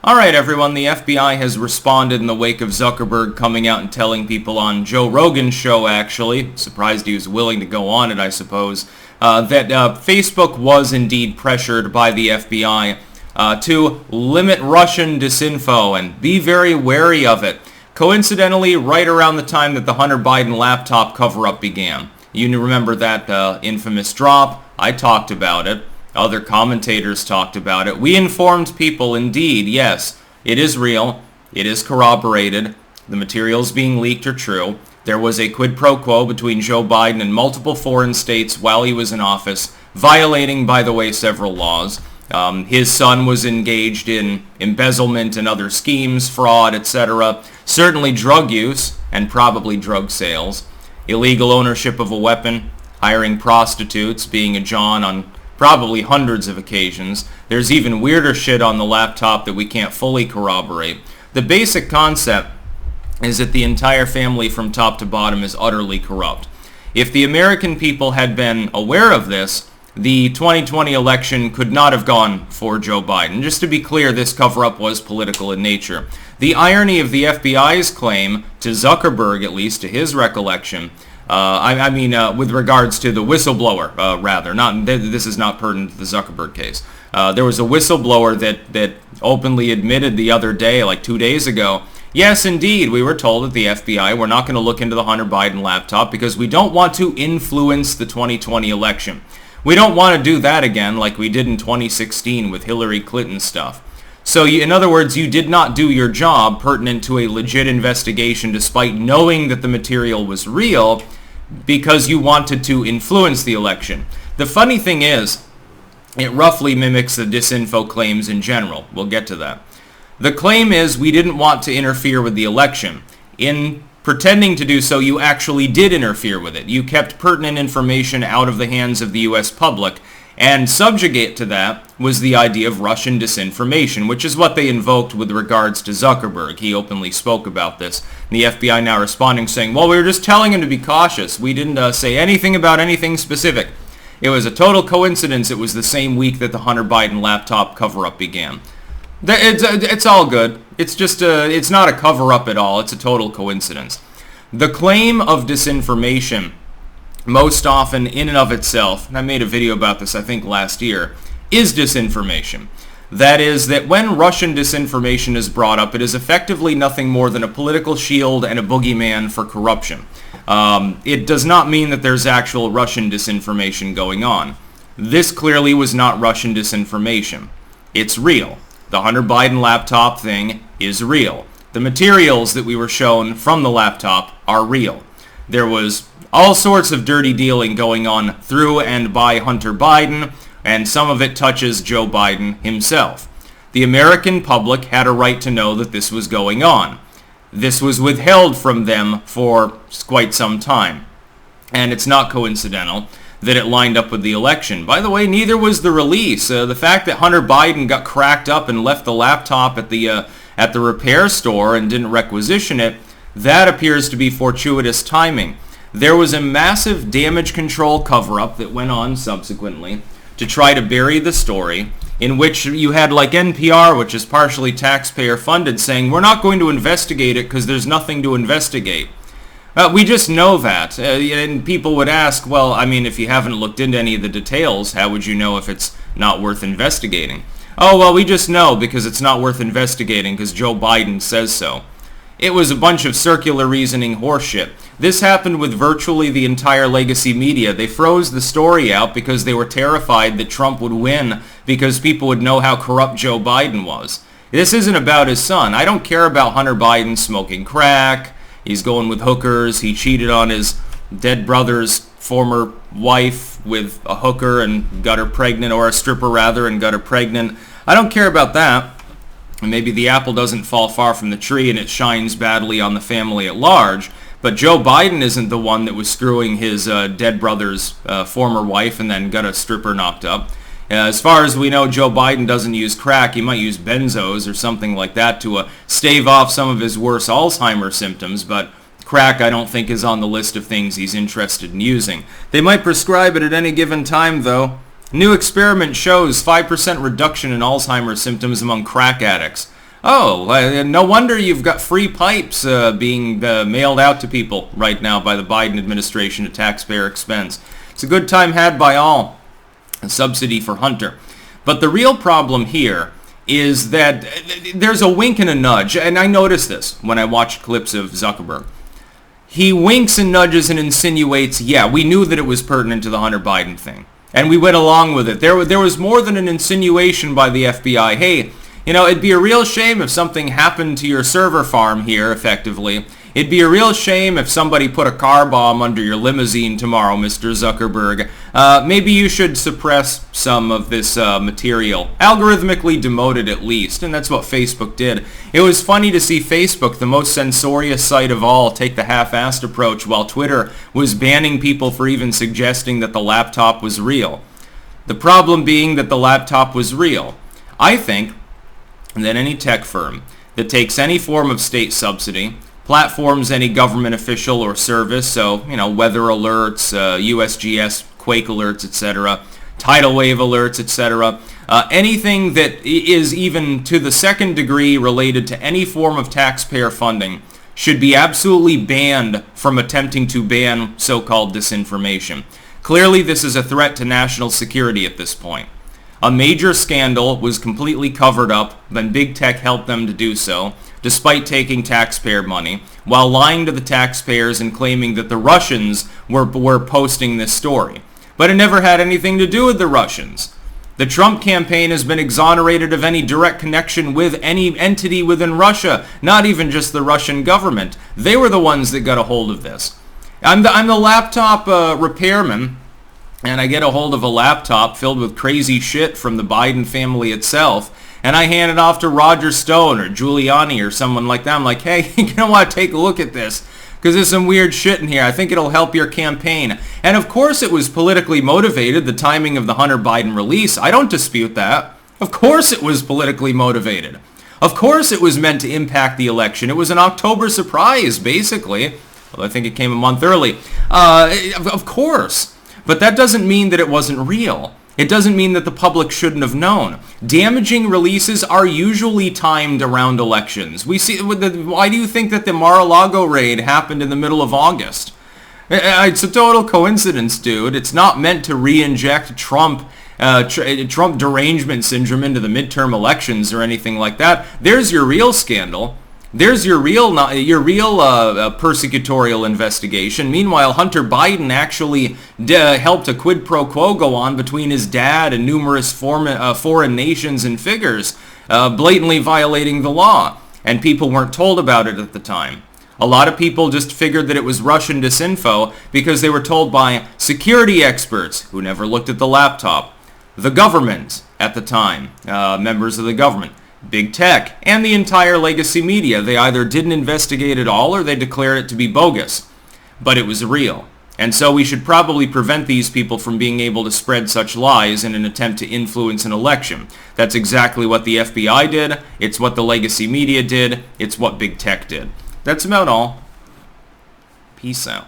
Alright everyone, the FBI has responded in the wake of Zuckerberg coming out and telling people on Joe Rogan's show, actually, surprised he was willing to go on it, I suppose, that Facebook was indeed pressured by the FBI to limit Russian disinfo and be very wary of it. Coincidentally, right around the time that the Hunter Biden laptop cover-up began. You remember that infamous drop? I talked about it. Other commentators talked about it. We informed people, indeed, yes, it is real. It is corroborated. The materials being leaked are true. There was a quid pro quo between Joe Biden and multiple foreign states while he was in office, violating, by the way, several laws. His son was engaged in embezzlement and other schemes, fraud, etc. Certainly drug use and probably drug sales. Illegal ownership of a weapon, hiring prostitutes, being a John on probably hundreds of occasions. There's even weirder shit on the laptop that we can't fully corroborate. The basic concept is that the entire family from top to bottom is utterly corrupt. If the American people had been aware of this, the 2020 election could not have gone for Joe Biden. Just to be clear, this cover-up was political in nature. The irony of the FBI's claim, to Zuckerberg at least, to his recollection, with regards to the whistleblower, rather. This is not pertinent to the Zuckerberg case. There was a whistleblower that openly admitted the other day, like 2 days ago, yes, indeed, we were told at the FBI we're not going to look into the Hunter Biden laptop because we don't want to influence the 2020 election. We don't want to do that again like we did in 2016 with Hillary Clinton stuff. So, in other words, you did not do your job pertinent to a legit investigation despite knowing that the material was real because you wanted to influence the election. The funny thing is, it roughly mimics the disinfo claims in general. We'll get to that. The claim is we didn't want to interfere with the election. In pretending to do so, you actually did interfere with it. You kept pertinent information out of the hands of the U.S. public. And subjugate to that was the idea of Russian disinformation, which is what they invoked with regards to Zuckerberg. He openly spoke about this. And the FBI now responding saying, well, we were just telling him to be cautious. We didn't say anything about anything specific. It was a total coincidence. It was the same week that the Hunter Biden laptop cover-up began. It's all good. It's just it's not a cover-up at all. It's a total coincidence. The claim of disinformation, most often in and of itself, and I made a video about this I think last year, is disinformation. That is, that when Russian disinformation is brought up, it is effectively nothing more than a political shield and a boogeyman for corruption. It does not mean that there's actual Russian disinformation going on. This clearly was not Russian disinformation. It's real. The Hunter Biden laptop thing is real. The materials that we were shown from the laptop are real. There was all sorts of dirty dealing going on through and by Hunter Biden, and some of it touches Joe Biden himself. The American public had a right to know that this was going on. This was withheld from them for quite some time. And it's not coincidental that it lined up with the election. By the way, neither was the release. The fact that Hunter Biden got cracked up and left the laptop at the repair store and didn't requisition it, that appears to be fortuitous timing. There was a massive damage control cover-up that went on subsequently to try to bury the story, in which you had like NPR, which is partially taxpayer funded, saying we're not going to investigate it because there's nothing to investigate. We just know that. And people would ask, well, I mean, if you haven't looked into any of the details, how would you know if it's not worth investigating? Oh, well, we just know because it's not worth investigating because Joe Biden says so. It was a bunch of circular reasoning horseshit. This happened with virtually the entire legacy media. They froze the story out because they were terrified that Trump would win because people would know how corrupt Joe Biden was. This isn't about his son. I don't care about Hunter Biden smoking crack. He's going with hookers. He cheated on his dead brother's former wife with a hooker and got her pregnant, or a stripper rather, and got her pregnant. I don't care about that. And maybe the apple doesn't fall far from the tree and it shines badly on the family at large. But Joe Biden isn't the one that was screwing his dead brother's former wife and then got a stripper knocked up. As far as we know, Joe Biden doesn't use crack. He might use benzos or something like that to stave off some of his worse Alzheimer's symptoms, but crack I don't think is on the list of things he's interested in using. They might prescribe it at any given time, though. New experiment shows 5% reduction in Alzheimer's symptoms among crack addicts. Oh, no wonder you've got free pipes being mailed out to people right now by the Biden administration at taxpayer expense. It's a good time had by all. A subsidy for Hunter. But the real problem here is that there's a wink and a nudge, and I noticed this when I watched clips of Zuckerberg. He winks and nudges and insinuates, yeah, we knew that it was pertinent to the Hunter Biden thing. And we went along with it. There was more than an insinuation by the FBI. Hey, it'd be a real shame if something happened to your server farm here, effectively. It'd be a real shame if somebody put a car bomb under your limousine tomorrow, Mr. Zuckerberg. Maybe you should suppress some of this material. Algorithmically demoted, at least. And that's what Facebook did. It was funny to see Facebook, the most censorious site of all, take the half-assed approach, while Twitter was banning people for even suggesting that the laptop was real. The problem being that the laptop was real. I think that any tech firm that takes any form of state subsidy, platforms any government official or service, so, weather alerts, USGS, quake alerts, etc., tidal wave alerts, etc., anything that is even to the second degree related to any form of taxpayer funding should be absolutely banned from attempting to ban so-called disinformation. Clearly, this is a threat to national security at this point. A major scandal was completely covered up, and big tech helped them to do so, despite taking taxpayer money, while lying to the taxpayers and claiming that the Russians were posting this story. But it never had anything to do with the Russians. The Trump campaign has been exonerated of any direct connection with any entity within Russia, not even just the Russian government. They were the ones that got a hold of this. I'm the laptop repairman, and I get a hold of a laptop filled with crazy shit from the Biden family itself, and I hand it off to Roger Stone or Giuliani or someone like that. I'm like, hey, take a look at this, because there's some weird shit in here. I think it'll help your campaign. And of course it was politically motivated, the timing of the Hunter Biden release. I don't dispute that. Of course it was politically motivated. Of course it was meant to impact the election. It was an October surprise, basically. Well, I think it came a month early. Of course. But that doesn't mean that it wasn't real. It doesn't mean that the public shouldn't have known. Damaging releases are usually timed around elections. We see. Why do you think that the Mar-a-Lago raid happened in the middle of August? It's a total coincidence, dude. It's not meant to re-inject Trump derangement syndrome into the midterm elections or anything like that. There's your real scandal. There's your real persecutorial investigation. Meanwhile, Hunter Biden actually helped a quid pro quo go on between his dad and numerous foreign nations and figures, blatantly violating the law. And people weren't told about it at the time. A lot of people just figured that it was Russian disinfo because they were told by security experts who never looked at the laptop, the government at the time, members of the government, big tech, and the entire legacy media. They either didn't investigate at all or they declared it to be bogus. But it was real. And so we should probably prevent these people from being able to spread such lies in an attempt to influence an election. That's exactly what the FBI did. It's what the legacy media did. It's what big tech did. That's about all. Peace out.